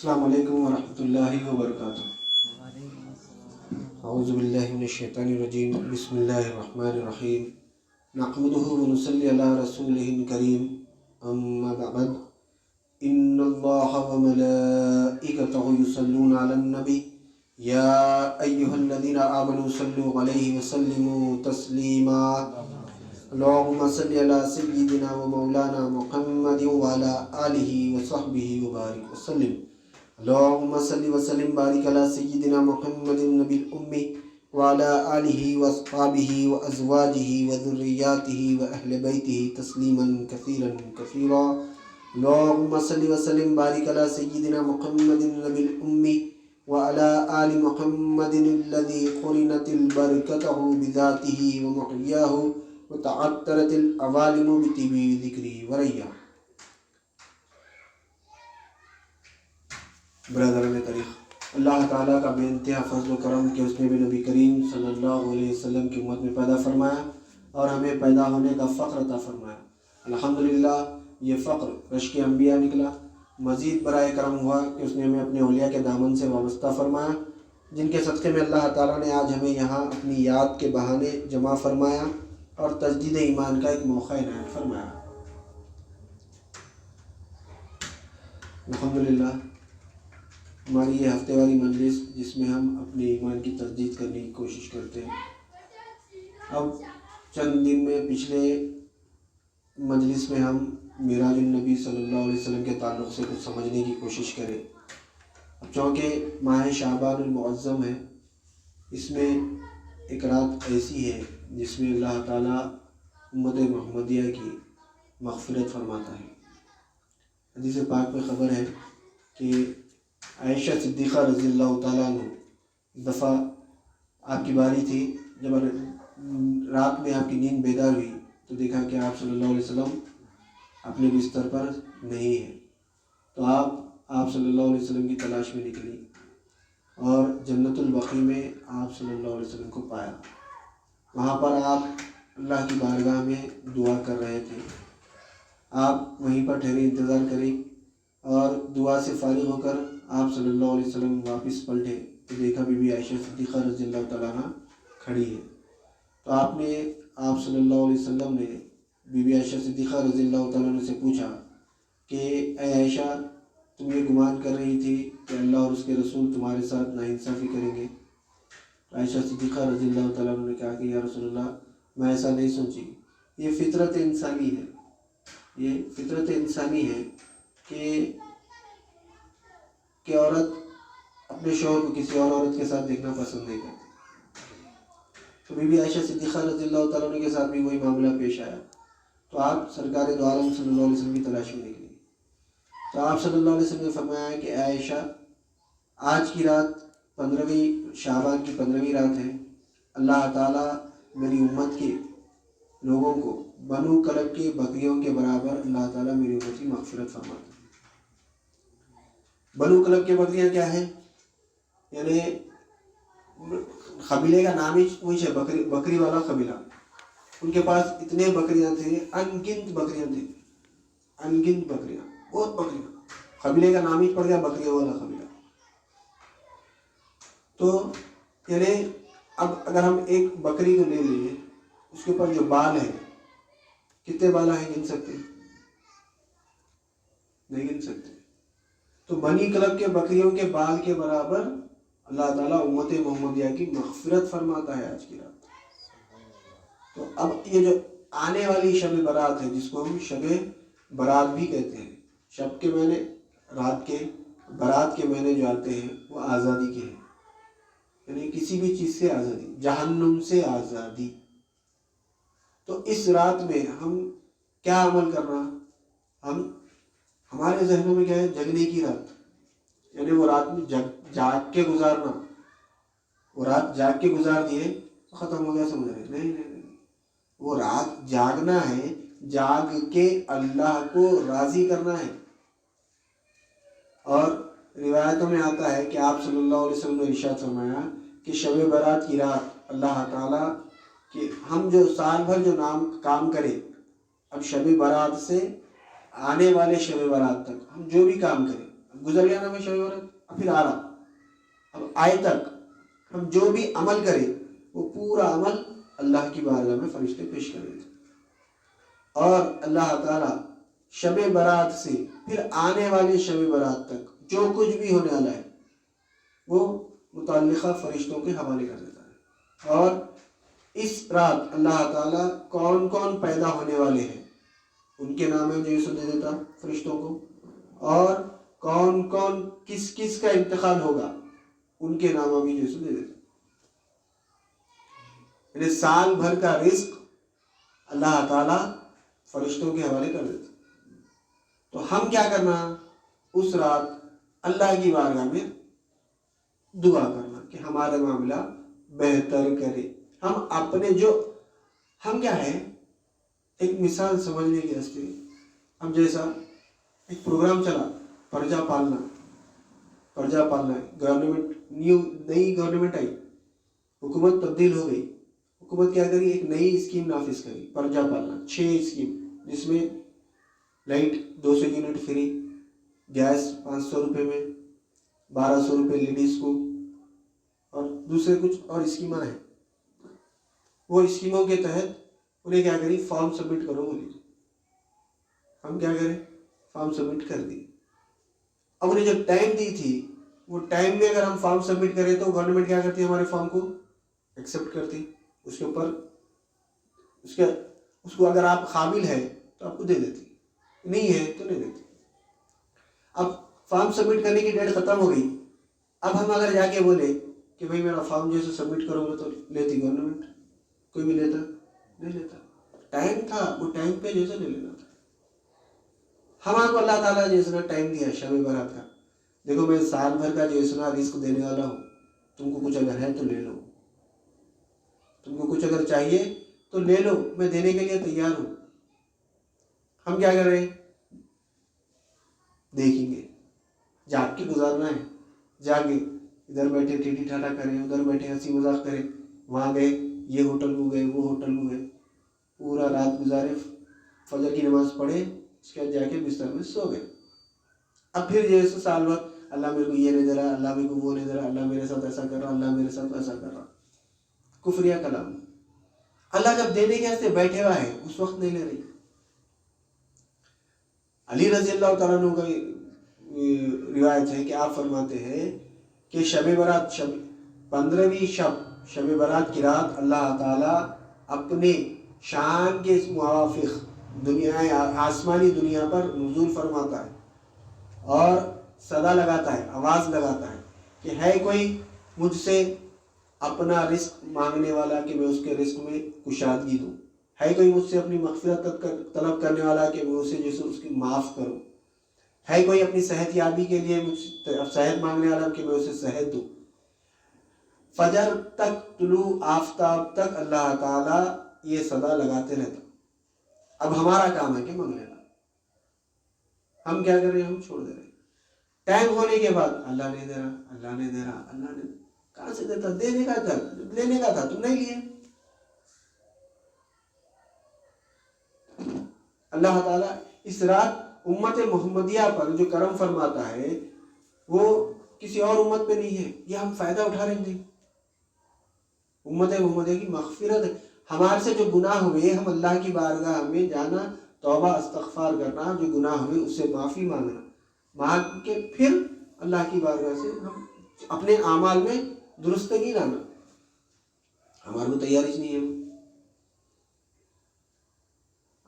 السلام علیکم ورحمۃ اللہ وبرکاتہ۔ اعوذ باللہ من الشیطان الرجیم، بسم اللہ الرحمن الرحیم، نحمدہ ونصلی علی رسولہ الکریم، اما بعد، ان اللہ وملائکتہ یصلون علی النبی یا ایہا الذین آمنوا صلوا علیہ وسلموا تسلیما، اللہم صلی علی سیدنا و مولانا محمد وعلی آلہ وصحبہ وبارک وسلم، اللہم صلی وسلم بارک علی سیدنا محمد النبی الامی وعلی آلہ واصحابہ وازواجہ وذریاتہ واہل بیتہ تسلیما کثیرا کثیرا، اللہم صلی وسلم بارک علی سیدنا محمد النبی الامی وعلی آل محمد الذی قرنت البرکتہ بذاتہ ومحیاہ وتعطرت العوالم بطیب ذکری وریہ۔ برادران تاریخ، اللہ تعالیٰ کا بے انتہا فضل و کرم کہ اس نے بھی نبی کریم صلی اللہ علیہ وسلم کی امت میں پیدا فرمایا اور ہمیں پیدا ہونے کا فخر عطا فرمایا۔ الحمدللہ یہ فخر رشک انبیاء نکلا۔ مزید برائے کرم ہوا کہ اس نے ہمیں اپنے اولیاء کے دامن سے وابستہ فرمایا، جن کے صدقے میں اللہ تعالیٰ نے آج ہمیں یہاں اپنی یاد کے بہانے جمع فرمایا اور تجدید ایمان کا ایک موقع عنایت فرمایا۔ الحمدللہ ہماری یہ ہفتے والی مجلس جس میں ہم اپنے ایمان کی تجدید کرنے کی کوشش کرتے ہیں، اب چند دن میں پچھلے مجلس میں ہم معراج النبی صلی اللہ علیہ وسلم کے تعلق سے کچھ سمجھنے کی کوشش کریں۔ اب چونکہ ماہ شعبان المعظم ہے، اس میں ایک رات ایسی ہے جس میں اللہ تعالیٰ امت محمدیہ کی مغفرت فرماتا ہے۔ حدیث پاک میں خبر ہے کہ عائشہ صدیقہ رضی اللہ تعالیٰ عنہ ایک دفعہ آپ کی باری تھی، جب رات میں آپ کی نیند بیدار ہوئی تو دیکھا کہ آپ صلی اللہ علیہ وسلم اپنے بستر پر نہیں ہیں، تو آپ صلی اللہ علیہ وسلم کی تلاش میں نکلی اور جنت البقیع میں آپ صلی اللہ علیہ وسلم کو پایا۔ وہاں پر آپ اللہ کی بارگاہ میں دعا کر رہے تھے، آپ وہیں پر ٹھہرے انتظار کریں اور دعا سے فارغ ہو کر آپ صلی اللہ علیہ وسلم واپس پلٹے تو دیکھا بی بی عائشہ صدیقہ رضی اللہ تعالیٰ عنہ کھڑی ہے۔ تو آپ صلی اللہ علیہ وسلم نے بی بی عائشہ صدیقہ رضی اللہ تعالیٰ عنہ سے پوچھا کہ اے عائشہ، تم یہ گمان کر رہی تھی کہ اللہ اور اس کے رسول تمہارے ساتھ ناانصافی کریں گے؟ عائشہ صدیقہ رضی اللہ تعالیٰ عنہ نے کہا کہ یا رسول اللہ، میں ایسا نہیں سوچی، یہ فطرت انسانی ہے، یہ فطرت انسانی ہے کہ عورت اپنے شوہر کو کسی اور عورت کے ساتھ دیکھنا پسند نہیں کرتی۔ تو بی بی عائشہ صدیقہ رضی اللہ تعالیٰ عنہ کے ساتھ بھی وہی معاملہ پیش آیا، تو آپ سرکار دو عالم صلی اللہ علیہ وسلم کی تلاش میں نکلی۔ تو آپ صلی اللہ علیہ وسلم نے فرمایا کہ اے عائشہ، آج کی رات 15ویں شعبان کی 15ویں رات ہے، اللہ تعالیٰ میری امت کے لوگوں کو بنو کلب کے بکریوں کے برابر اللہ تعالیٰ میری امت کی مغفرت فرماتا ہے۔ بنو کلب کے بکریاں کیا ہیں؟ یعنی قبیلے کا نام ہی وہی ہے، بکری والا قبیلہ۔ ان کے پاس اتنے بکریاں تھے، انگنت بکریاں تھیں، انگنت بکریاں، بہت بکریاں، قبیلے کا نام ہی پڑ گیا بکریوں والا قبیلہ۔ تو یعنی اب اگر ہم ایک بکری کو لے لیں، اس کے اوپر جو بال ہے، کتنے بال ہیں گن سکتے؟ نہیں گن سکتے۔ تو بنی کلب کے بکریوں کے بال کے برابر اللہ تعالیٰ امت محمدیہ کی مغفرت فرماتا ہے آج کی رات۔ تو اب یہ جو آنے والی شب برات ہے، جس کو ہم شب برات بھی کہتے ہیں، شب کے معنی رات کے، برات کے معنی جو آتے ہیں وہ آزادی کے ہیں، یعنی کسی بھی چیز سے آزادی، جہنم سے آزادی۔ تو اس رات میں ہم کیا عمل کرنا؟ ہمارے ذہنوں میں کیا ہے؟ جگنے کی رات، یعنی وہ رات میں جاگ کے گزارنا۔ وہ رات جاگ کے گزار دیے تو ختم ہو گیا، سمجھ رہے؟ نہیں، وہ رات جاگنا ہے، جاگ کے اللہ کو راضی کرنا ہے۔ اور روایتوں میں آتا ہے کہ آپ صلی اللہ علیہ وسلم نے ارشاد فرمایا کہ شب برات کی رات اللہ تعالیٰ کہ ہم جو سال بھر جو کام کریں، اب شب برات سے آنے والے شب برات تک ہم جو بھی کام کریں، گزر گیا نا میں شب برات، اب پھر آ رہا، اب آئے تک ہم جو بھی عمل کریں وہ پورا عمل اللہ کی بارگاہ میں فرشتے پیش کر دیتے، اور اللہ تعالیٰ شب برات سے پھر آنے والی شب برات تک جو کچھ بھی ہونے والا ہے وہ متعلقہ فرشتوں کے حوالے کر دیتا ہے، اور اس رات اللہ تعالیٰ کون کون پیدا ہونے والے ہیں ان کے نام جو یوسف دے دیتا فرشتوں کو، اور کون کون کس کس کا انتقال ہوگا ان کے نام بھی یوسف دے دیتا، یعنی سال بھر کا رزق اللہ تعالیٰ فرشتوں کے حوالے کر دیتے۔ تو ہم کیا کرنا، اس رات اللہ کی بارگاہ میں دعا کرنا کہ ہمارا معاملہ بہتر کرے۔ ہم اپنے جو ہم کیا ہے، ایک مثال سمجھنے کی واسطے، ہم جیسا ایک پروگرام چلا پرجا پالنا گورنمنٹ نئی گورنمنٹ آئی، حکومت تبدیل ہو گئی، حکومت کیا کری، ایک نئی اسکیم نافذ کری پرجا پالنا، 6 اسکیم، جس میں لائٹ 200 یونٹ فری، گیس 500 روپے میں، 1200 روپے لیڈیز کو، اور دوسرے کچھ اور اسکیمیں ہیں۔ وہ اسکیموں کے تحت انہیں کیا کری، فارم سبمٹ کرو بولی، ہم کیا کریں، فارم سبمٹ کر دی۔ اب انہیں جو ٹائم دی تھی وہ ٹائم میں اگر ہم فارم سبمٹ کریں تو گورنمنٹ کیا کرتی ہے، ہمارے فارم کو ایکسیپٹ کرتی، اس کے اوپر اس کو اگر آپ قابل ہے تو آپ کو دے دیتی، نہیں ہے تو نہیں دیتی۔ اب فارم سبمٹ کرنے کی ڈیٹ ختم ہو گئی، اب ہم اگر جا کے بولے کہ بھائی میرا فارم جیسے سبمٹ کرو گے تو لیتی گورنمنٹ، کوئی بھی لیتا نہیں لیتا، ٹائم تھا وہ ٹائم پہ جیسے لے لینا تھا۔ ہمارے کو اللہ تعالیٰ جیسا ٹائم دیا شب برات کا، دیکھو میں سال بھر کا جیسا رزق دینے والا ہوں، تم کو کچھ اگر ہے تو لے لو، تم کو کچھ اگر چاہیے تو لے لو، میں دینے کے لیے تیار ہوں۔ ہم کیا کر رہے ہیں، دیکھیں گے، جاگ کے گزارنا ہے، جاگے ادھر بیٹھے ٹھیٹھی ٹھاٹا کریں، ادھر بیٹھے ہنسی مذاق کریں، وہاں گئے یہ ہوٹل کو گئے وہ ہوٹل کو گئے، پورا رات گزارے، فجر کی نماز پڑھے، اس کے بعد جا کے بستر میں سو گئے۔ اب پھر جیسے سال بھر اللہ میرے کو یہ نہیں دے رہا، اللہ میرے کو وہ نہیں دے رہا، اللہ میرے ساتھ ایسا کر رہا، اللہ میرے ساتھ ایسا کر رہا، کفریہ کلام۔ اللہ جب دینے کے واسطے بیٹھے ہوا ہے اس وقت نہیں لے رہی۔ علی رضی اللہ تعالیٰ عنہ کا روایت ہے کہ آپ فرماتے ہیں کہ شب برات 15ویں شب برات کی رات اللہ تعالیٰ اپنے شان کے موافق دنیا آسمانی دنیا پر نزول فرماتا ہے اور صدا لگاتا ہے، آواز لگاتا ہے کہ ہے کوئی مجھ سے اپنا رزق مانگنے والا کہ میں اس کے رزق میں کشادگی دوں، ہے کوئی مجھ سے اپنی مغفرت طلب کرنے والا کہ میں اسے جیسے اس کی معاف کروں، ہے کوئی اپنی صحت یابی کے لیے مجھ سے صحت مانگنے والا کہ میں اسے صحت دوں۔ فجر تک، طلوع آفتاب تک اللہ تعالیٰ یہ صدا لگاتے رہتا۔ اب ہمارا کام ہے کہ مانگ لینا، ہم کیا کر رہے ہیں، ہم چھوڑ دے رہے ہیں۔ ٹائم ہونے کے بعد اللہ نہیں دے رہا، اللہ نہیں دے رہا، اللہ نے کہاں سے دیتا، دینے کا تھا، لینے کا تھا، تم نہیں لیے۔ اللہ تعالیٰ اس رات امت محمدیہ پر جو کرم فرماتا ہے وہ کسی اور امت پہ نہیں ہے، یہ ہم فائدہ اٹھا رہے ہیں۔ امت محمدیہ کی مغفرت ہے، ہمارے سے جو گناہ ہوئے ہم اللہ کی بارگاہ میں جانا، توبہ استغفار کرنا، جو گناہ ہوئے اس سے معافی مانگنا، مانگ کے پھر اللہ کی بارگاہ سے ہم اپنے اعمال میں درستگی لانا، ہمارے کو تیاری نہیں ہے۔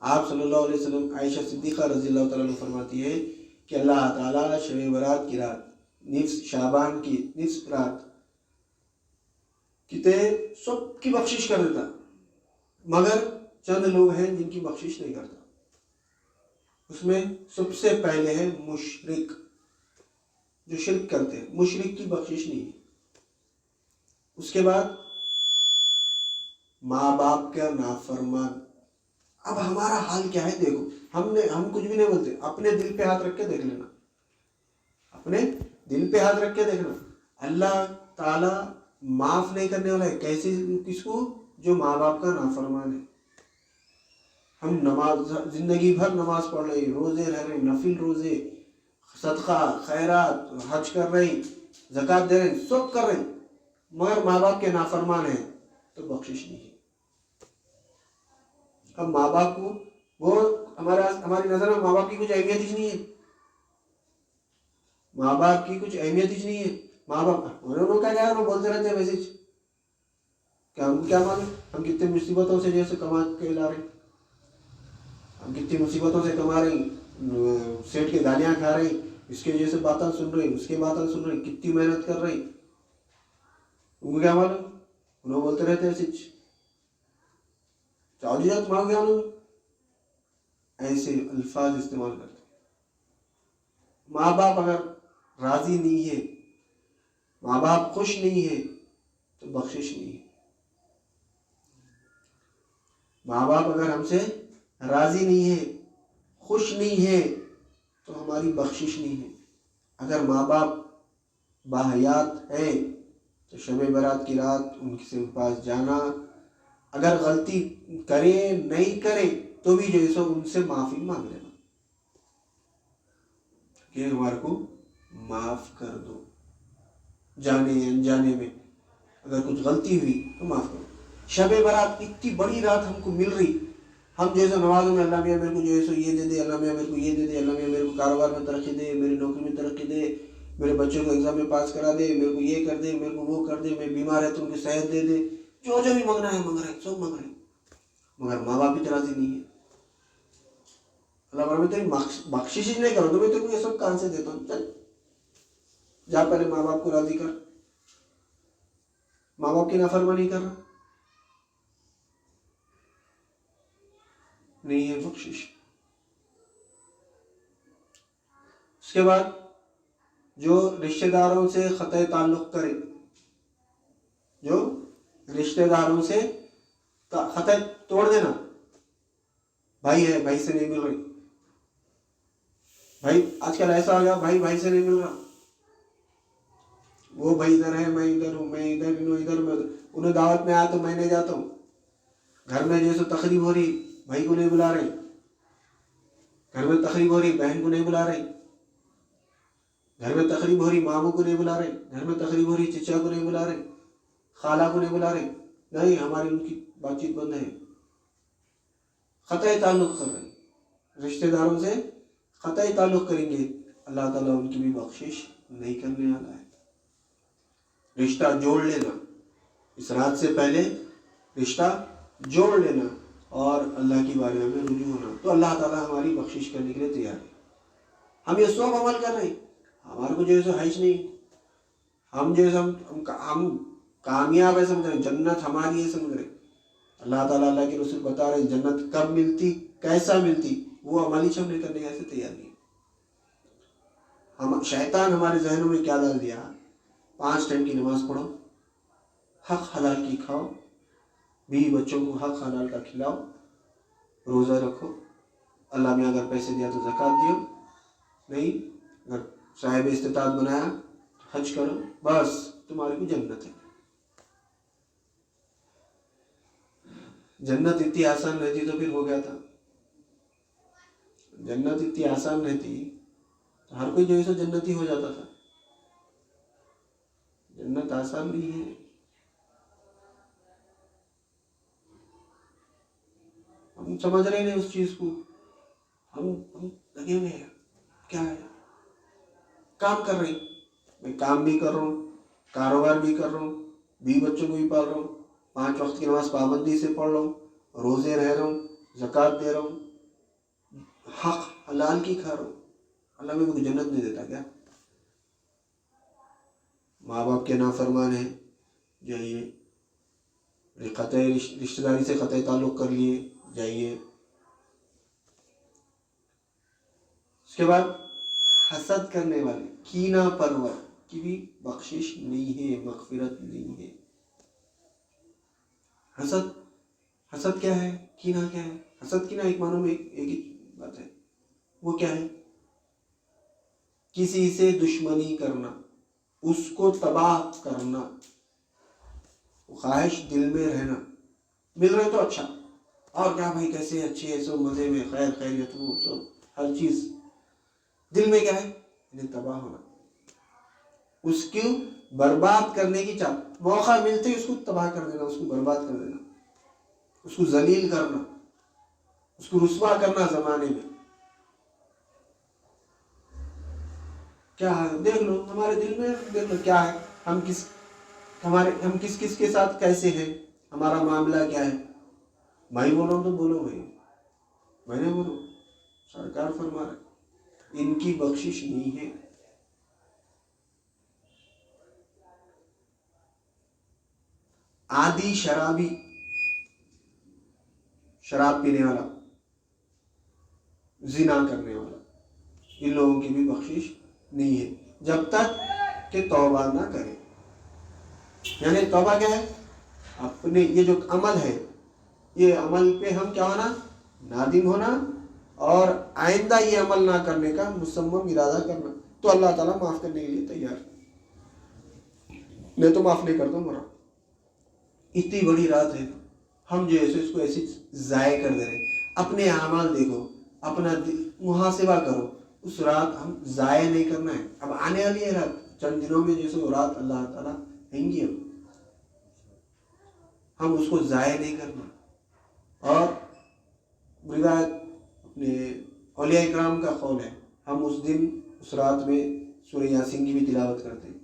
آپ صلی اللہ علیہ وسلم عائشہ صدیقہ رضی اللہ تعالیٰ عنہ فرماتی ہے کہ اللہ تعالیٰ شب برات کی رات، نصف شعبان کی نصف رات کتے سب کی بخشش کر دیتا، مگر چند لوگ ہیں جن کی بخشش نہیں کرتا۔ اس میں سب سے پہلے ہے مشرک، جو شرک کرتے ہیں، مشرک کی بخشش نہیں ہے۔ اس کے بعد ماں باپ کا نافرمان۔ اب ہمارا حال کیا ہے دیکھو، ہم کچھ بھی نہیں بولتے، اپنے دل پہ ہاتھ رکھ کے دیکھ لینا، اپنے دل پہ ہاتھ رکھ کے دیکھنا، اللہ تعالیٰ معاف نہیں کرنے والا ہے کیسے، کس کو، جو ماں باپ کا نافرمان ہے۔ ہم نماز زندگی بھر نماز پڑھ رہے، روزے رہ رہے، نفل روزے، صدقہ خیرات حج کر رہے ہیں زکوٰۃ دے رہے ہیں سب کر رہے ہیں مگر ماں باپ کے نافرمان ہیں تو بخشش نہیں ہے۔ اب ماں باپ کو وہ ہماری نظر میں ماں باپ کی کچھ اہمیت ہی نہیں ہے، ماں باپ کی کچھ اہمیت ہی نہیں ہے۔ ماں باپ انہوں کا کیا ہے بولتے رہتے ہیں میسج کہ ہم کیا معلوم ہم کتنی مصیبتوں سے جیسے کما کے لا رہے ہیں، ہم کتنی مصیبتوں سے کما رہے ہیں، سیٹ کے گالیاں کھا رہے ہیں، اس کے جیسے باتیں سن رہے ہیں اس کے باتیں سن رہے ہیں، کتنی محنت کر رہے ہیں، ان کو کیا معلوم؟ انہوں بولتے رہتے ہیں سچ چاہو جی تمہارا کیا معلوم، ایسے الفاظ استعمال کرتے ہیں۔ ماں باپ اگر راضی نہیں ہے، ماں باپ خوش نہیں ہے تو بخشش نہیں ہے۔ ماں باپ اگر ہم سے راضی نہیں ہے خوش نہیں ہے تو ہماری بخشش نہیں ہے۔ اگر ماں باپ باحیات ہے تو شب برات کی رات ان کے پاس جانا، اگر غلطی کرے نہیں کرے تو بھی جو ہے سو ان سے معافی مانگ لینا کہ ہمارے کو معاف کر دو، جانے انجانے میں اگر کچھ غلطی ہوئی تو معاف کرو۔ شب برات اتنی بڑی رات ہم کو مل رہی، ہم جیسے نمازوں میں اللہ میاں میرے کو جو ہے سو یہ دے دے، اللہ میاں میرے کو یہ دے دے، اللہ میاں میرے کو کاروبار میں ترقی دے، میری نوکری میں ترقی دے، میرے بچوں کو ایگزام میں پاس کرا دے، میرے کو یہ کر دے، میرے کو وہ کر دے، میں بیمار ہے تو ان کی صحت دے دے، جو بھی مانگنا ہے مانگ رہے سب مانگ رہے، مگر ماں باپ بھی راضی نہیں ہے۔ اللہ میں تیری بخشش ہی نہیں کرو تو میں تیرے کو یہ سب کہاں سے دیتا ہوں، چل جا پہلے ماں باپ کو راضی کر، ماں باپ کی نافرمانی کر رہا نہیں ہے بخشش۔ اس کے بعد جو رشتہ داروں سے قطع تعلق کرے، جو رشتہ داروں سے قطع توڑ دینا، بھائی ہے بھائی سے نہیں مل رہی، بھائی آج کل ایسا آ گیا بھائی بھائی سے نہیں مل رہا، وہ بھائی ادھر ہے میں ادھر ہوں، میں ادھر میں انہیں دعوت میں آیا تو میں نہیں جاتا ہوں، گھر میں جیسے تقریب ہو رہی بھائی کو نہیں بلا رہے، گھر میں تقریب ہو رہی بہن کو نہیں بلا رہے، گھر میں تقریب ہو رہی ماموں کو نہیں بلا رہے، گھر میں تقریب ہو رہی چچا کو نہیں بلا رہے، خالہ کو نہیں بلا رہے، نہیں ہماری ان کی بات چیت بند ہے، قطع تعلق کر رہے، رشتہ داروں سے قطع تعلق کریں گے اللہ تعالیٰ ان کی بھی بخشش نہیں کرنے والا ہے۔ رشتہ جوڑ لینا، اس رات سے پہلے رشتہ جوڑ لینا اور اللہ کی بارگاہ میں رجوع ہونا، تو اللہ تعالیٰ ہماری بخشش کرنے کے لیے تیار ہے۔ ہم یہ سب عمل کر رہے ہیں، ہمارے کو جو ہے حج نہیں، ہم جو ہے ہم کامیاب ہے سمجھ رہے ہیں، جنت ہماری ہے سمجھ رہے ہیں، اللہ تعالیٰ اللہ کے رسول بتا رہے ہیں جنت کب ملتی کیسا ملتی، وہ عملی شمل کرنے کے ایسے تیار نہیں۔ شیطان ہمارے ذہنوں میں کیا ڈال دیا، 5 ٹائم کی نماز پڑھو، حق حلال کی کھاؤ، بیوی بچوں کو حق حلال کا کھلاؤ، روزہ رکھو، اللہ میں اگر پیسے دیا تو زکوٰۃ دیو، نہیں اگر صاحب استطاعت بنایا تو حج کرو، بس تمہاری بھی جنت ہے۔ جنت اتنی آسان رہتی تو پھر ہو گیا تھا، جنت اتنی آسان رہتی تو ہر کوئی جو ہے سو جنتی ہو جاتا تھا، جنت آسان نہیں ہے۔ ہم سمجھ رہے نہیں اس چیز کو، ہم لگے ہوئے ہیں کیا ہے، کام کر رہے ہیں، میں کام بھی کر رہا ہوں، کاروبار بھی کر رہا ہوں، بیوی بچوں کو بھی پال رہا ہوں، 5 وقت کی نماز پابندی سے پڑھ رہا ہوں، روزے رہ رہا ہوں، زکوٰۃ دے رہا ہوں، حق حلال کی کھا رہا ہوں، اللہ میں مجھے جنت نہیں دیتا کیا؟ ماں باپ کے نافرمان ہیں، جائیے رشتہ داری سے قطع تعلق کر لیے، جائیے۔ اس کے بعد حسد کرنے والے، کینہ پرور کی بھی بخشش نہیں ہے، مغفرت نہیں ہے۔ حسد کیا ہے، کینہ کیا ہے؟ حسد کینہ ایک معنی میں ایک ہی بات ہے، وہ کیا ہے؟ کسی سے دشمنی کرنا، اس کو تباہ کرنا، خواہش دل میں رہنا، مل رہے تو اچھا، اور کیا بھائی کیسے اچھے ہے، سب مزے میں، خیر خیریت وہ سب ہر چیز، دل میں کیا ہے؟ یعنی تباہ ہونا، اس کو برباد کرنے کی چاہ، موقع ملتے ہی اس کو تباہ کر دینا، اس کو برباد کر دینا، اس کو ذلیل کرنا، اس کو رسوا کرنا زمانے میں. کیا ہے دیکھ لو ہمارے دل میں، دیکھ لو کیا ہے، ہم کس کس کے ساتھ کیسے ہیں، ہمارا معاملہ کیا ہے. میں بولو تو بولو بھائی، میں نے بولو، سرکار فرما رہے ان کی بخشش نہیں ہے. عادی شرابی، شراب پینے والا، زنا کرنے والا، ان لوگوں کی بھی بخشش نہیں ہے جب تک کہ توبہ نہ کرے. یعنی توبہ کیا ہے؟ اپنے یہ جو عمل ہے، یہ عمل پہ ہم کیا ہونا، نادم ہونا، اور آئندہ یہ عمل نہ کرنے کا مصمم ارادہ کرنا. تو اللہ تعالیٰ معاف کرنے کے لیے تیار، میں تو معاف نہیں کرتا ہوں. مرا اتنی بڑی رات ہے، ہم جو ایسے اس کو ایسے ضائع کر دے رہے. اپنے اعمال دیکھو، اپنا محاسبہ کرو، اس رات ہم ضائع نہیں کرنا ہے. اب آنے والی ہے رات، چند دنوں میں جیسے وہ رات اللہ تعالیٰ دیں گی، ہم اس کو ضائع نہیں کرنا. اور روایت اپنے اولیاء اکرام کا قول ہے، ہم اس دن اس رات میں سورہ یاسین کی بھی تلاوت کرتے ہیں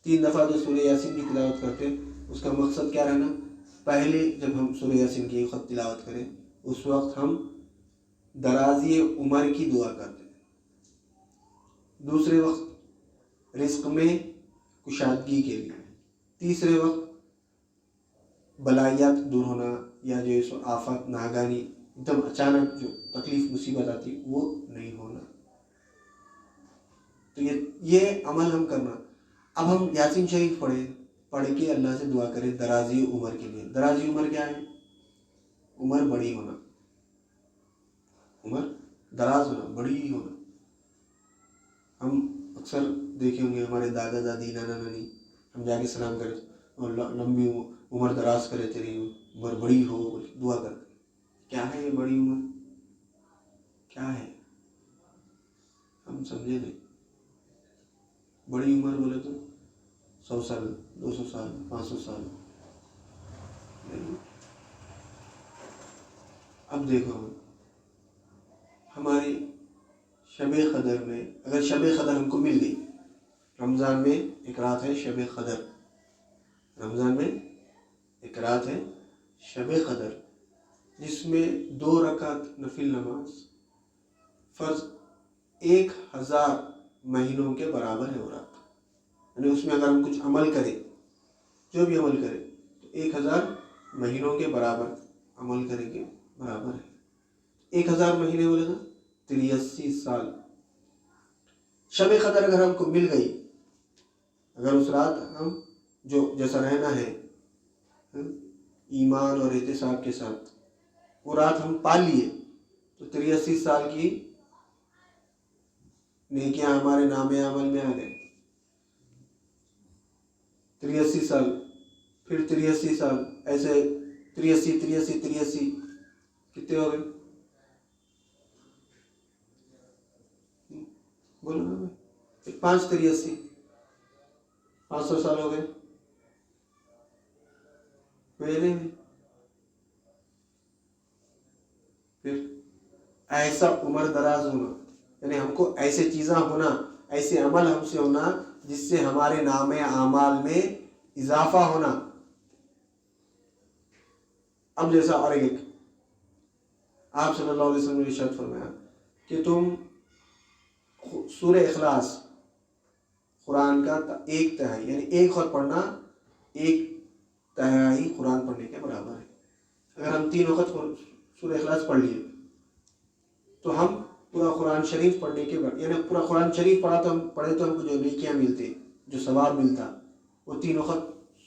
3 دفعہ جو سورہ یاسین کی تلاوت کرتے ہیں، اس کا مقصد کیا رہنا، پہلے جب ہم سورہ یاسین کی خط تلاوت کریں اس وقت ہم درازی عمر کی دعا کرتے ہیں. دوسرے وقت رزق میں کشادگی کے لیے. تیسرے وقت بلائیات دور ہونا، یا جو اس آفات ناگانی ایک دم اچانک جو تکلیف مصیبت آتی وہ نہیں ہونا. تو یہ عمل ہم کرنا. اب ہم یاسین شریف پڑھ کے اللہ سے دعا کریں درازی عمر کے لیے. درازی عمر کیا ہے؟ عمر بڑی ہونا، عمر دراز ہونا، بڑی ہونا. ہم اکثر دیکھے ہوں گے ہمارے دادا دادی، نانا نانی، ہم جا کے سلام کرے اور لمبی عمر دراز کرے، تیری عمر بڑی ہو، دعا کرتے. کیا ہے یہ بڑی عمر؟ کیا ہے؟ ہم سمجھے نہیں. بڑی عمر بولے تو 100 سال، 200 سال، 500 سال. اب دیکھو ہماری شب قدر میں، اگر شب قدر ہم کو مل گئی، رمضان میں ایک رات ہے شب قدر، رمضان میں ایک رات ہے شب قدر، جس میں 2 رکعت نفل نماز فرض 1000 مہینوں کے برابر ہے وہ رات. یعنی اس میں اگر ہم کچھ عمل کریں، جو بھی عمل کریں، تو 1000 مہینوں کے برابر عمل کریں گے، برابر ہے. 1000 مہینے بولے نا 83 سال. شب قدر اگر ہم کو مل گئی، اگر اس رات ہم جو جیسا رہنا ہے ایمان اور احتساب کے ساتھ، وہ رات ہم پا لیے، تو 83 سال کی نیکیاں ہمارے نام عمل میں آ گئے. 83 سال، پھر 83 سال، ایسے 83 کتنے ہو گئے؟ بولو نا بھائی، 583، 500 سال ہو گئے. مہینے میں پھر ایسا عمر دراز ہونا، یعنی ہم کو ایسے چیزاں ہونا، ایسے عمل ہم سے ہونا جس سے ہمارے نام اعمال میں اضافہ ہونا. اب جیسا اور ایک آپ صلی اللہ علیہ وسلم نے ارشاد فرمایا کہ تم سورہ اخلاص قرآن کا 1/3 یعنی ایک خط پڑھنا 1/3 قرآن پڑھنے کے برابر ہے. اگر ہم 3 وقت سورہ اخلاص پڑھ لیے تو ہم پورا قرآن شریف پڑھنے کے بعد، یعنی پورا قرآن شریف پڑھے تو ہم کو جو نیکیاں ملتے، جو ثواب ملتا، وہ 3 وقت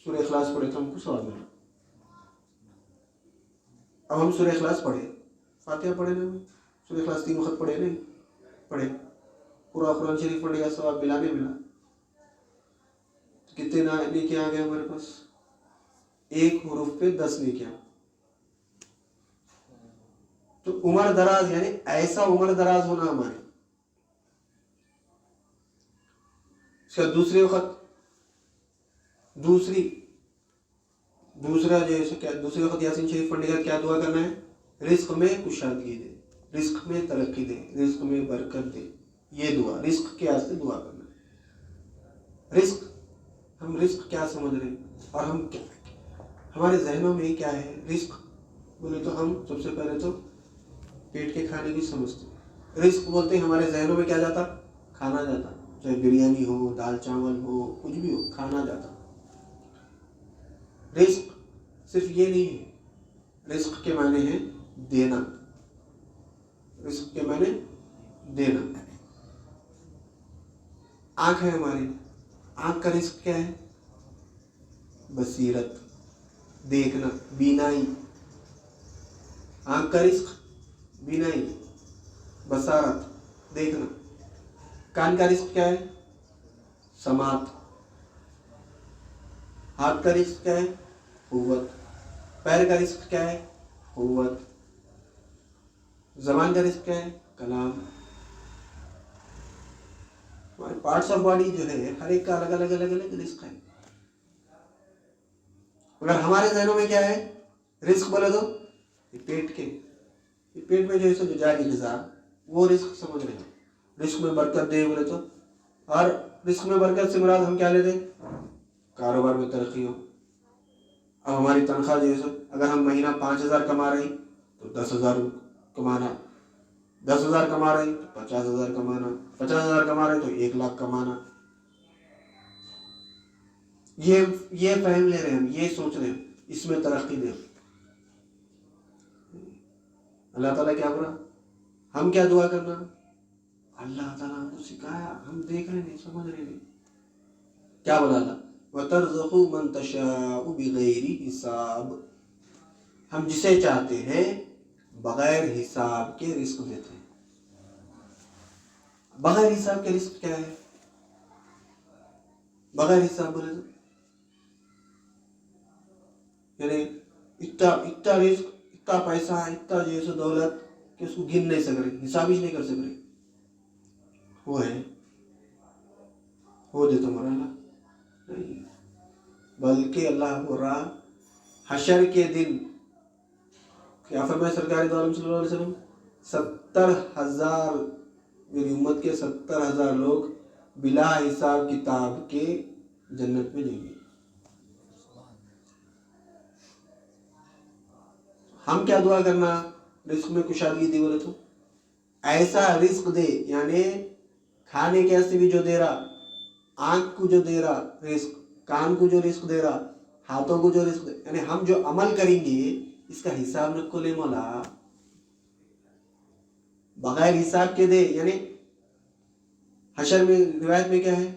سورہ اخلاص پڑھے تو ہم کو ثواب ملا. اب ہم سورہ اخلاص پڑھے، فاتحہ پڑھے نا، سورہ اخلاص 3 وقت پڑھے نہیں پڑھے، پورا قرآن شریف پڑھنے کا ثواب ملا نہیں ملا. کتنے نیکیاں آ گئے ہمارے پاس؟ 1 حرف پہ 10 نیکیاں. تو عمر دراز، یعنی ایسا عمر دراز ہونا ہمارے. اس کا دوسرے وقت دوسرا جو ہے دوسرے وقت یاسین شریف پڑھنے کا کیا دعا کرنا ہے؟ رزق میں کشادگی دے، رزق میں ترقی دے، رزق میں برکت دے. یہ دعا رزق کے واسطے دعا کرنا ہے. رزق، ہم رزق کیا سمجھ رہے ہیں اور ہم کیا، ہمارے ذہنوں میں کیا ہے؟ رزق بولے تو ہم سب سے پہلے تو پیٹ کے کھانے کی سمجھتے ہیں. رزق بولتے ہیں ہمارے ذہنوں میں کیا جاتا؟ کھانا جاتا، چاہے بریانی ہو، دال چاول ہو، کچھ بھی ہو، کھانا جاتا. رزق صرف یہ نہیں ہے، رزق کے معنی ہے دینا. رزق کے معنی دینا. آنکھ ہے ہماری، آنکھ کا رزق کیا ہے؟ بصیرت، دیکھنا، بینائی. آنکھ کا رزق بینائی، بصارت، دیکھنا. کان کا رزق کیا ہے؟ سماعت. ہاتھ کا رزق کیا ہے؟ قوت. پیر کا رزق کیا ہے؟ قوت. زبان کا رزق کیا ہے؟ کلام. ہمارے پارٹس آف باڈی جو ہے ہر ایک کا الگ الگ رزق ہے. مگر ہمارے ذہنوں میں کیا ہے؟ رزق بولے تو پیٹ میں جو ہے جو جاری غذا وہ رزق سمجھ رہے ہیں. رزق میں برکت دے بولے تو، اور رزق میں برکت سے مراد ہم کیا لیتے ہیں؟ کاروبار میں ترقی ہو. اب ہماری تنخواہ جو ہے اگر ہم مہینہ 5,000 کما رہے ہیں تو 10,000 کمانا، 10,000 کما رہے ہیں تو 50,000 کمانا، 50,000 کما رہے ہیں تو 1,00,000 کمانا. یہ فہم لے رہے ہیں ہم، یہ سوچ رہے ہیں اس میں ترقی دے. اللہ تعالیٰ کیا بولا؟ ہم کیا دعا کرنا؟ اللہ تعالیٰ ہم کو سکھایا، ہم دیکھ رہے نہیں، سمجھ رہے نہیں. کیا بولا اللہ؟ وَتَرْزُقُ مَن تَشَاءُ بِغَيْرِ حساب. ہم جسے چاہتے ہیں بغیر حساب کے رزق دیتے ہیں. بغیر حساب کے رزق کیا ہے؟ بغیر حساب بولے تو یعنی اتنا رزق، اتنا پیسہ، اتنا جو ہے دولت کہ اس کو گن نہیں سک رہے، حساب ہی نہیں کر سک رہے. وہ ہے وہ دے تمہارا اللہ نہیں، بلکہ اللہ بول رہا حشر کے دن کیا فرمائے سرکار دو عالم صلی اللہ علیہ وسلم؟ 70,000 میری امت کے 70,000 لوگ بلا حساب کتاب کے جنت میں جائیں گے. ہم کیا دعا کرنا؟ رزق میں کشادگی دی بولے تو ایسا رزق دے، یعنی کھانے کے واسطے بھی جو دے رہا، آنکھ کو جو دے رہا رزق، کان کو جو رزق دے رہا، ہاتھوں کو جو رزق دے، یعنی ہم جو عمل کریں گے اس کا حساب نہ کھولے مولا. بغیر حساب کے دے، یعنی حشر میں روایت میں کیا ہے؟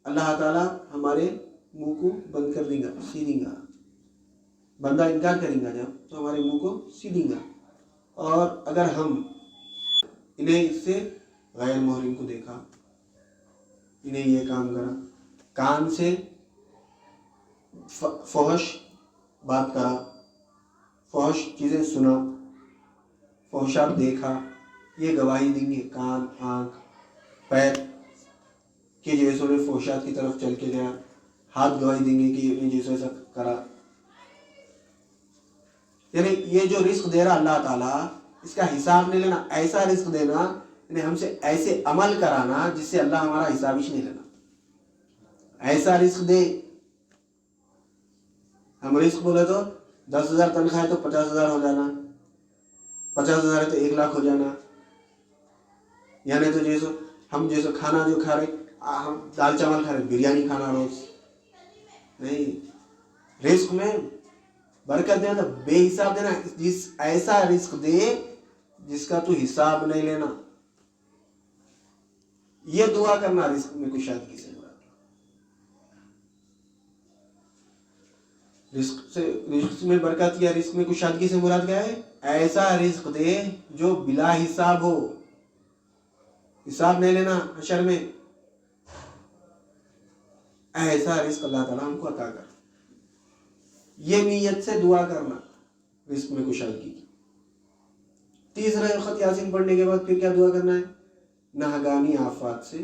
اللہ تعالیٰ ہمارے منہ کو بند کر دیں گا، سی دیں گا. بندہ انکار کریں گا جب تو ہمارے منہ کو سی دیں گا. اور اگر ہم انہیں اس سے غیر محرم کو دیکھا، انہیں یہ کام کرا، کان سے فحش بات کرا، فحش چیزیں سنا، فحشات دیکھا، یہ گواہی دیں گے. کان، آنکھ، پیر کہ جیسے نے فحشات کی طرف چل کے گیا. ہاتھ گواہی دیں گے کہ یہ جیسے ایسا کرا. یعنی یہ جو رزق دے رہا اللہ تعالیٰ، اس کا حساب نہیں لینا. ایسا رزق دینا یعنی ہم سے ایسے عمل کرانا جس سے اللہ ہمارا حساب ہی نہیں لینا. ایسا رزق دے. ہم رزق بولے تو 10,000 تنخواہ ہے تو 50,000 ہو جانا، 50,000 ہے تو 1,00,000 ہو جانا. یعنی تو جیسے ہم جیسے کھانا جو کھا رہے، ہم دال چاول کھا رہے، بریانی کھانا روز نہیں. رزق میں برکت دینا تو بے حساب دینا. جس ایسا رزق دے جس کا تو حساب نہیں لینا. یہ دعا کرنا رزق میں کشادگی سے مراد. رزق میں برکت یا رزق میں کشادگی سے مراد کیا ہے؟ ایسا رزق دے جو بلا حساب ہو، حساب نہیں لینا حشر میں. ایسا رزق اللہ تعالیٰ ہم کو عطا کر. یہ نیت سے دعا کرنا رزق میں کشادگی کی. تیسرا وقت یاسین پڑھنے کے بعد پھر کیا دعا کرنا ہے؟ ناگہانی آفات سے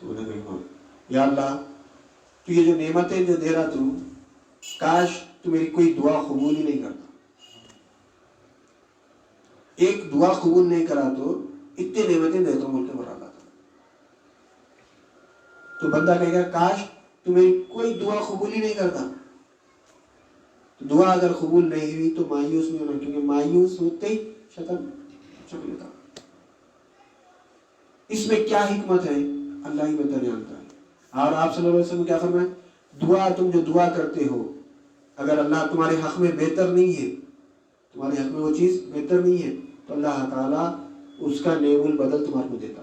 تو انہوں نے کہا یا اللہ تو یہ جو نعمتیں جو دے رہا تو کاش تو میری کوئی دعا قبول ہی نہیں کرتا، ایک دعا قبول نہیں کرا تو اتنے نعمتیں دیتا ہوں بول کے بڑھا لاتا. تو بندہ کہے گا کاش تو میری کوئی دعا قبول ہی نہیں کرتا. دعا اگر قبول نہیں ہوئی تو مایوس نہیں ہونا، کیونکہ مایوس ہوتے ہی شیطان چک لیتا. اس میں کیا حکمت ہے اللہ ہی بہتر جانتا ہے. اور آپ صلی اللہ علیہ وسلم کیا فرمائے، دعا تم جو دعا کرتے ہو اگر اللہ تمہارے حق میں بہتر نہیں ہے، تمہارے حق میں وہ چیز بہتر نہیں ہے تو اللہ تعالیٰ اس کا نعم البدل تمہارے کو دیتا.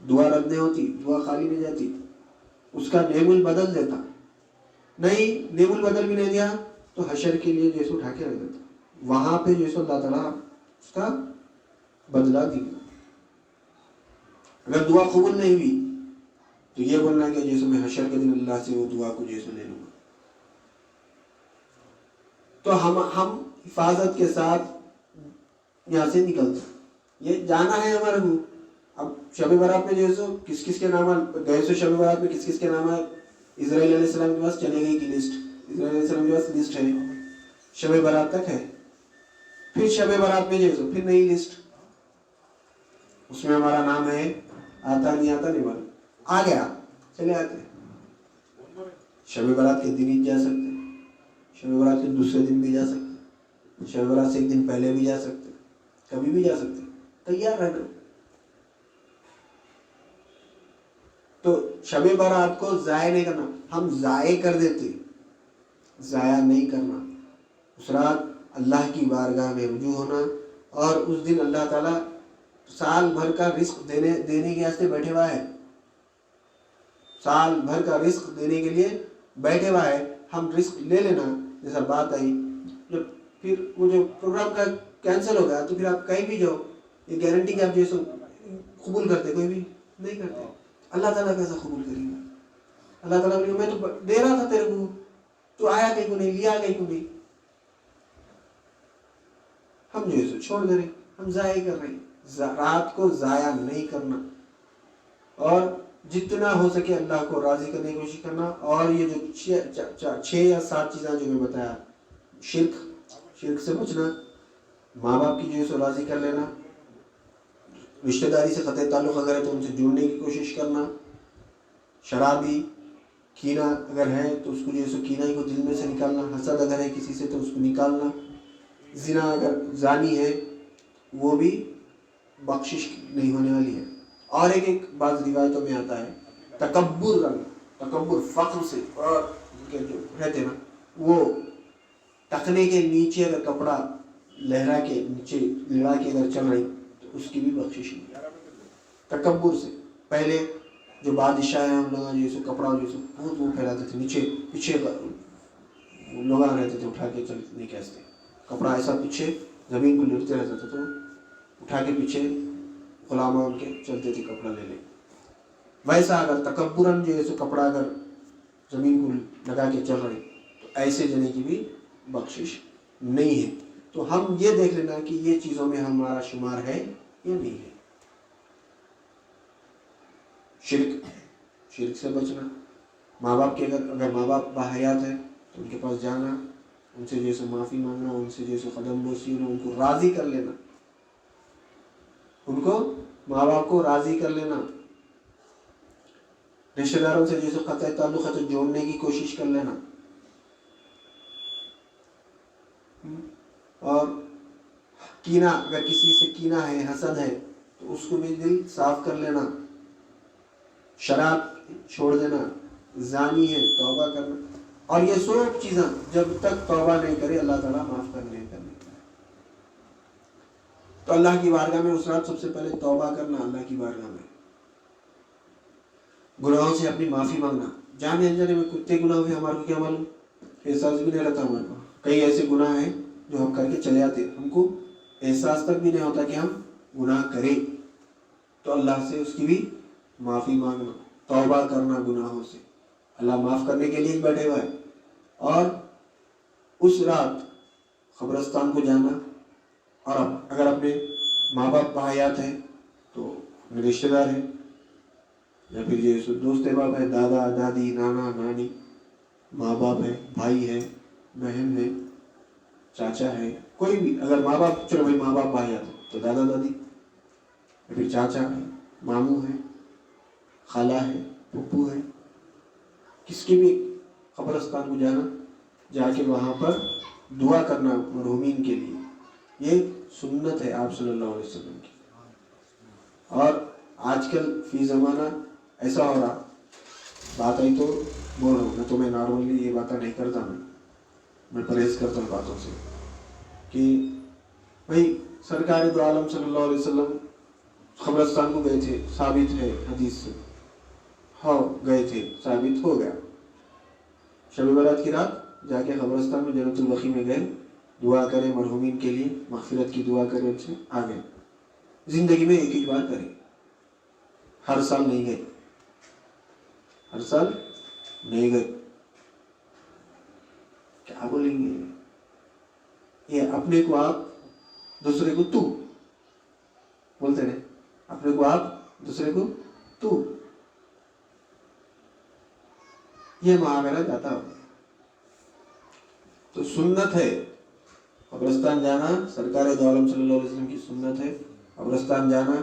دعا رد نہیں ہوتی، دعا خالی نہیں جاتی، اس کا نعم البدل دیتا. نہیں نعم البدل بھی نہیں دیا تو حشر کے لیے جیسے اٹھا کے رکھ دیتا، وہاں پہ جیسے اللہ تعالیٰ اس کا بدلہ دی. اگر دعا قبول نہیں ہوئی تو یہ بولنا کہ جیسے میں حشر کے دن اللہ سے وہ دعا کو جیسے لے لوں گا. تو ہم حفاظت کے ساتھ یہاں سے نکلتے، یہ جانا ہے ہمارے کو. اب شب برات میں جو ہے سو کس کس کے نام گئے سو، شب برات میں کس کس کے نام ہے. اسرائیل علیہ السلام کے پاس چلے گئی کی لسٹ، اسرائیل علیہ السلام کے پاس لسٹ ہے، شب برات تک ہے. پھر شب برات میں جو ہے سو پھر نئی لسٹ، اس میں ہمارا نام ہے، آتا نہیں بول آ گیا چلے آتے. شب برات کے دن ہی جا سکتے، شب برات کے دوسرے دن بھی جا سکتے، شب برات سے ایک دن پہلے بھی جا سکتے، کبھی بھی جا سکتے. تیار رہنا. تو شب برات کو ضائع نہیں کرنا. ہم ضائع کر دیتے، ضائع نہیں کرنا. اس رات اللہ کی بارگاہ میں رجوع ہونا، اور اس دن اللہ تعالیٰ سال بھر کا رزق دینے کے واسطے بیٹھے ہوا ہے، سال بھر کا رزق دینے کے لیے بیٹھے ہوا ہے. ہم رزق لے لینا. جیسا بات آئی جب پھر وہ جو پروگرام کا کینسل ہو گیا تو پھر آپ کہیں بھی جاؤ، یہ گارنٹی کہ آپ جو قبول کرتے، کوئی بھی نہیں کرتے. اللہ تعالیٰ کیسا قبول کرے گا؟ اللہ تعالیٰ بولے میں تو دے رہا تھا تیرے کو، تو آیا کہیں کو نہیں، لیا کہیں کو نہیں. ہم جو ہے چھوڑ دے رہے، ہم ضائع کر رہے ہیں. رات کو ضائع نہیں کرنا، اور جتنا ہو سکے اللہ کو راضی کرنے کی کوشش کرنا. اور یہ جو 6 یا 7 چیزیں جو میں بتایا، شرک سے بچنا، ماں باپ کی جو ہے راضی کر لینا، رشتہ داری سے قطع تعلق اگر ہے تو ان سے جڑنے کی کوشش کرنا، شرابی کینہ اگر ہے تو اس کو جو ہے کینہ کو دل میں سے نکالنا، حسد اگر ہے کسی سے تو اس کو نکالنا، زنا اگر زانی ہے وہ بھی بخشش نہیں ہونے والی ہے. اور ایک بعض روایتوں میں آتا ہے تکبر فخر سے، اور جو رہتے نا وہ ٹخنے کے نیچے اگر کپڑا لہرا کے نیچے لڑا کے اگر چل رہی تو اس کی بھی بخشش نہیں. تکبر سے پہلے جو بادشاہ ہیں ان لوگ جو کپڑا جو بہت وہ پھیلاتے تھے، نیچے پیچھے لوگ رہتے تھے اٹھا کے چلنے کے واسطے، کپڑا ایسا پیچھے زمین کو لٹتے رہتا تھا تو اٹھا کے پیچھے غلامہ ان کے چلتے تھے کپڑا لے لے. ویسا اگر تکبرن جو ہے کپڑا اگر زمین کو لگا کے چل رہے تو ایسے جنے کی بھی بخشش نہیں ہے. تو ہم یہ دیکھ لینا کہ یہ چیزوں میں ہمارا شمار ہے یا نہیں ہے. شرک سے بچنا، ماں باپ کے اگر ماں باپ باحیات ہیں تو ان کے پاس جانا، ان سے جیسے معافی مانگنا، ان سے جیسے قدم بوسی ہونا، ان کو راضی کر لینا، ان کو ماں باپ کو راضی کر لینا، رشتہ داروں سے جیسے قطع تعلق ہے تو جوڑنے کی کوشش کر لینا. اور کینہ اگر کسی سے کینہ ہے، حسد ہے تو اس کو بھی دل صاف کر لینا. شراب چھوڑ دینا، زانی ہے توبہ کرنا. اور یہ سب چیزیں جب تک توبہ نہیں کرے اللہ تعالیٰ معاف کرنے تو اللہ کی بارگاہ میں اس رات سب سے پہلے توبہ کرنا. اللہ کی بارگاہ میں گناہوں سے اپنی معافی مانگنا. جانے انجانے میں کتے گناہ ہوئے ہمارے کو کیا معلوم، احساس بھی نہیں رہتا ہمارے کو. کئی ایسے گناہ ہیں جو ہم کر کے چلے آتے، ہم کو احساس تک بھی نہیں ہوتا کہ ہم گناہ کریں. تو اللہ سے اس کی بھی معافی مانگنا، توبہ کرنا گناہوں سے. اللہ معاف کرنے کے لیے بیٹھے ہوا ہے. اور اس رات قبرستان کو جانا، اور اگر اپنے ماں باپ باحیات ہیں تو رشتہ دار ہیں یا پھر یہ دوست احباب ہے، دادا دادی، نانا نانی، ماں باپ ہے، بھائی ہے، بہن ہے، چاچا ہے، کوئی بھی. اگر ماں باپ، چلو بھائی ماں باپ باہر آتے تو دادا دادی، پھر چاچا ہے، ماموں ہے، خالہ ہے، پھپھو ہے. کس کے بھی قبرستان کو جانا، جا کے وہاں پر دعا کرنا مرحومین کے لیے، یہ سنت ہے آپ صلی اللہ علیہ وسلم کی. اور آج کل فی زمانہ ایسا ہو رہا، بات آئی تو بول رہا ہوں. تو میں نارملی یہ باتیں نہیں کرتا، میں پرہیز کرتا ہوں باتوں سے، کہ بھائی سرکار دو عالم صلی اللہ علیہ وسلم قبرستان کو گئے تھے، ثابت ہے حدیث سے. ہاں گئے تھے، ثابت ہو گیا. شب برات کی رات جا کے قبرستان میں جنت البقیع میں گئے، دعا کرے مرحومین کے لیے، مغفرت کی دعا کرے، ان سے آ گئے. زندگی میں ایک ہی بار کرے، ہر سال نہیں گئے، ہر سال نہیں گئے. کیا بولیں گے یہ؟ اپنے کو آپ، دوسرے کو تو بولتے رہے. اپنے کو آپ، دوسرے کو تو، یہ معاملہ جاتا ہو. تو سنت ہے قبرستان جانا، سرکار دو عالم صلی اللہ علیہ وسلم کی سنت ہے قبرستان جانا،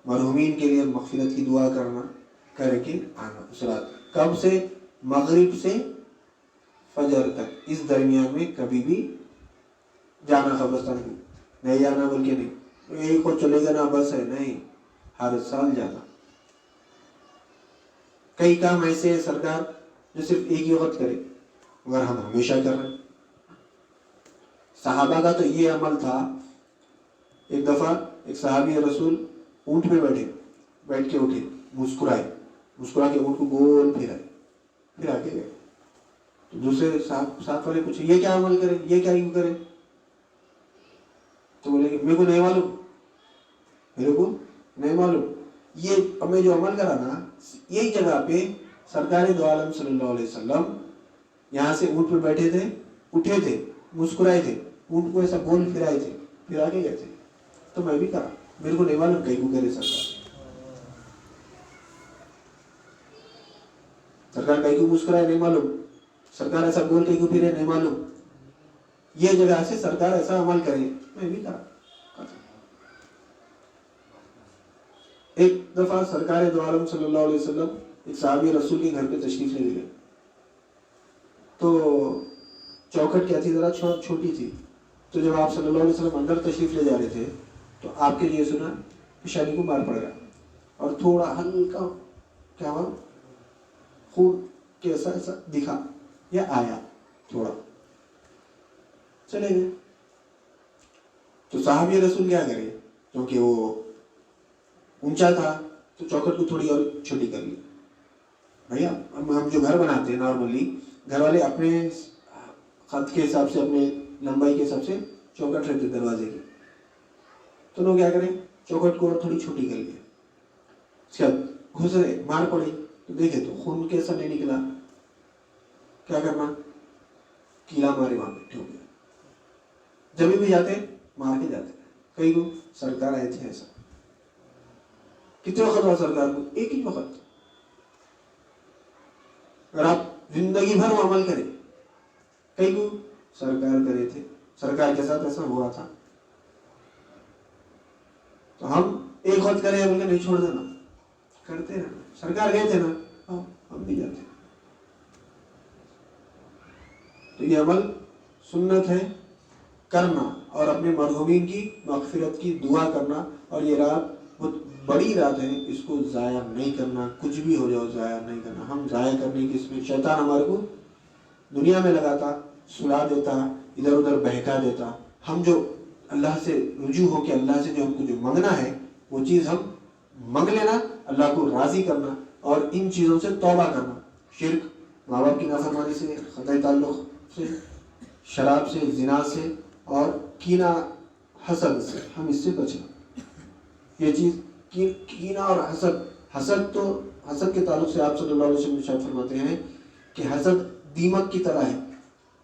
مرحومین کے لیے مغفرت کی دعا کرنا، کر کے آنا. اس رات کب سے؟ مغرب سے فجر تک، اس درمیان میں کبھی بھی جانا قبرستان کو. نہیں جانا بول کے نہیں، یہی کو چلے گا نا بس ہے، نہیں، ہر سال جانا. کئی کام ایسے ہیں سرکار جو صرف ایک ہی وقت کرے، مگر ہم ہمیشہ کر رہے ہیں. صحابہ کا تو یہ عمل تھا. ایک دفعہ ایک صحابی رسول اونٹ پہ بیٹھ کے اٹھے، مسکرا کے اونٹ کو گول پھرائے، پھر آگے گئے. تو دوسرے ساتھ والے پوچھے یہ کیا عمل کرے، یہ کیا یوں کرے؟ تو بولے کہ میرے کو نہیں معلوم، میرے کو نہیں معلوم. یہ ہمیں جو عمل کرا نا، یہی جگہ پہ سرکار دو عالم صلی اللہ علیہ وسلم یہاں سے اونٹ پہ بیٹھے تھے، اٹھے تھے، مسکرائے تھے، اونٹ کو ایسا گول پھرائے تھے، پھر آگے گئے تھے. تو میں بھی کرا، میرے کو نہیں معلوم کہیں کو کرے سرکار کہیں کو مسکرائے نہیں معلوم، سرکار ایسا گول کہیں کو پھرے نہیں معلوم. یہ جگہ سے سرکار ایسا عمل کرے، میں بھی کرا. ایک دفعہ سرکار دو عالم صلی اللہ علیہ وسلم ایک صحابی رسول کے گھر پہ تشریف لے گئے. تو چوکھٹ کیا تھی، ذرا چھوٹی تھی. تو جب آپ صلی اللہ علیہ وسلم اندر تشریف لے جا رہے تھے تو آپ کے لیے سنا پیشانی کو مار پڑ گیا، اور تھوڑا ہلکا کیا ہوا، خون کیسا ایسا دکھا یا آیا تھوڑا، چلے گئے. تو صحابی رسول کیا کرے، کیونکہ وہ اونچا تھا تو چوکھٹ کو تھوڑی اور چھوٹی کر لی. بھیا ہم جو گھر بناتے ہیں نارملی، گھر والے اپنے خط کے حساب سے، اپنے لمبائی کے حساب سے چوکھٹ رکھتے دروازے کی. تو لوگ کیا کریں، چوکھٹ کو اور تھوڑی چھوٹی کر لی. اس کے بعد گھسرے، مار پڑی تو دیکھے تو خون کیسا نہیں نکلا. کیا کرنا، کیلا مارے وہاں بیٹھے ہو گیا. جب بھی جاتے مار کے جاتے. کئی کو سرکار آئے تھے ایسا. کتنے وقت ہوا سرکار کو؟ ایک ہی وقت. اگر آپ زندگی بھر وہ عمل کریں، کئی کو سرکار کرے تھے، سرکار کے ساتھ ایسا ہوا تھا. تو ہم ایک وقت کریں بولے نہیں چھوڑ دینا، کرتے رہنا. سرکار گئے تھے نا، ہم بھی جاتے. تو یہ عمل سنت ہے کرنا، اور اپنے مرحومین کی مغفرت کی دعا کرنا. اور یہ رات بہت بڑی رات ہے، اس کو ضائع نہیں کرنا. کچھ بھی ہو جاؤ ضائع نہیں کرنا. ہم ضائع کرنے کی، اس میں شیطان ہمارے کو دنیا میں لگاتا، سلا دیتا، ادھر ادھر بہکا دیتا. ہم جو اللہ سے رجوع ہو کے اللہ سے جو ہم کو جو منگنا ہے، وہ چیز ہم منگ لینا، اللہ کو راضی کرنا، اور ان چیزوں سے توبہ کرنا. شرک، ماں باپ کی نافرمانی سے، قطع تعلق سے، شراب سے، زنا سے، اور کینہ حسد سے، ہم اس سے بچنا. یہ چیز کینہ اور حسد تو حسد کے تعلق سے آپ صلی اللہ علیہ وسلم ارشاد فرماتے ہیں کہ حسد دیمک کی طرح ہے.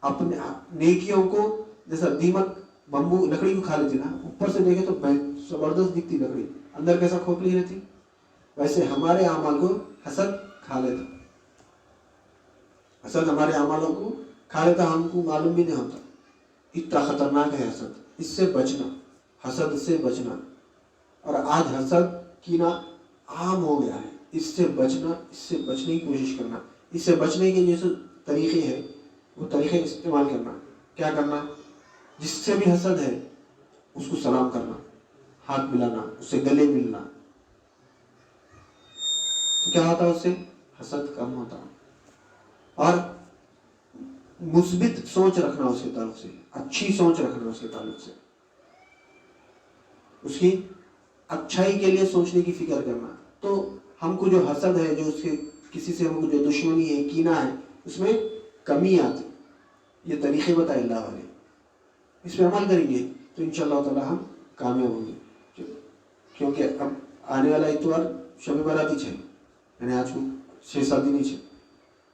اپنے نیکیوں کو، جیسا دیمک بمبو لکڑی کو کھا لیتی نا، اوپر سے دیکھے تو زبردست دکھتی لکڑی، اندر کیسا کھوکھلی رہتی. ویسے ہمارے اعمال کو حسد کھا لیتا. حسد ہمارے اعمالوں کو کھا لیتا, ہم کو معلوم بھی نہیں ہوتا. اتنا خطرناک ہے حسد. اس سے بچنا, حسد سے بچنا. اور آج حسد کینہ عام ہو گیا ہے. اس سے بچنا, اس سے بچنے کی کوشش کرنا. اس سے بچنے کے جیسے طریقے ہیں وہ طریقے استعمال کرنا. کیا کرنا؟ جس سے بھی حسد ہے اس کو سلام کرنا, ہاتھ ملانا, اس سے گلے ملنا. تو کیا ہوتا ہے؟ اس سے حسد کم ہوتا. اور مثبت سوچ رکھنا اس کے تعلق سے, اچھی سوچ رکھنا اس کے تعلق سے, اس کی اچھائی کے لیے سوچنے کی فکر کرنا. تو ہم کو جو حسد ہے, جو اس کے کسی سے ہم کو جو دشمنی ہے, کینہ ہے, اس میں کمی آتی. یہ طریقے بتائے اللہ والے, اس پہ عمل کریں گے تو انشاءاللہ تعالی ہم کامیاب ہوں گے. کیونکہ اب آنے والا اتوار شب برات ہی ہے, یعنی آج کو 6-7 دن ہی ہے.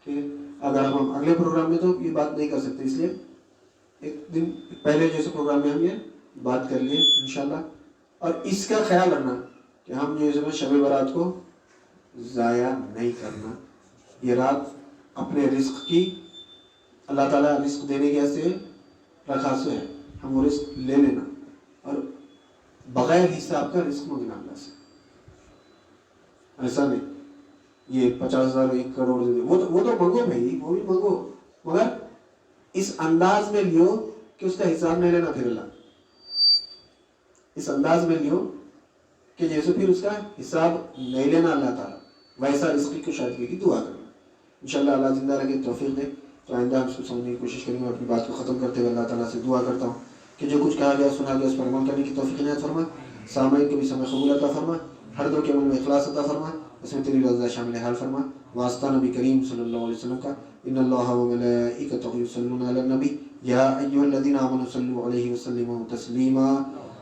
ٹھیک ہے, اگر ہم اگلے پروگرام میں تو یہ بات نہیں کر سکتے, اس لیے ایک دن پہلے جیسے پروگرام میں ہم یہ بات کر لیے انشاءاللہ. اور اس کا خیال رکھنا کہ ہم جو ہے شب برات کو ضائع نہیں کرنا. یہ رات اپنے رزق کی, اللہ تعالیٰ رزق دینے کے سے رکھا سے ہے, ہم وہ رزق لے لینا اور بغیر حساب کا رزق مانگنا اللہ سے. ایسا نہیں یہ 50,000 1 کروڑ دے دے, وہ تو مانگو بھائی, وہ بھی مانگو, مگر اس انداز میں لیو کہ اس کا حساب نہیں لینا. پھر اللہ اس انداز میں لیو کہ جیسے پھر اس کا حساب نہیں لینا اللہ تعالیٰ. ویسا رزق کو شادی کی دعا کرنا. انشاءاللہ اللہ زندہ رکھے, توفیق دے. تو آئندہ ہم اس کو سمجھنے کی کوشش کریں گے. اپنی بات کو ختم کرتے ہوئے اللہ تعالیٰ سے دعا کرتا ہوں کہ جو کچھ کہا گیا سنا گیا اس پر عمل کرنے کی توفیق عنایت فرما. سامعین کو بھی سمع قبول عطا فرما. ہر دو کے عمل میں اخلاص عطا فرما, اس میں تیری رضا شامل حال فرما. واسطہ نبی کریم صلی اللہ علیہ وسلم کا, ان اللہ و ملائکتہ یصلون علی النبی یا ایھا الذین آمنوا صلوا علیہ وسلموا تسلیما.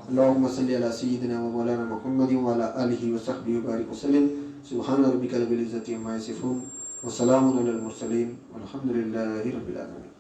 اللهم صل على سيدنا ومولانا محمد وعلى آله وصحبه وبارك وسلم. سبحان ربك رب العزة عما يصفون وسلام على المرسلين والحمد لله رب العالمين.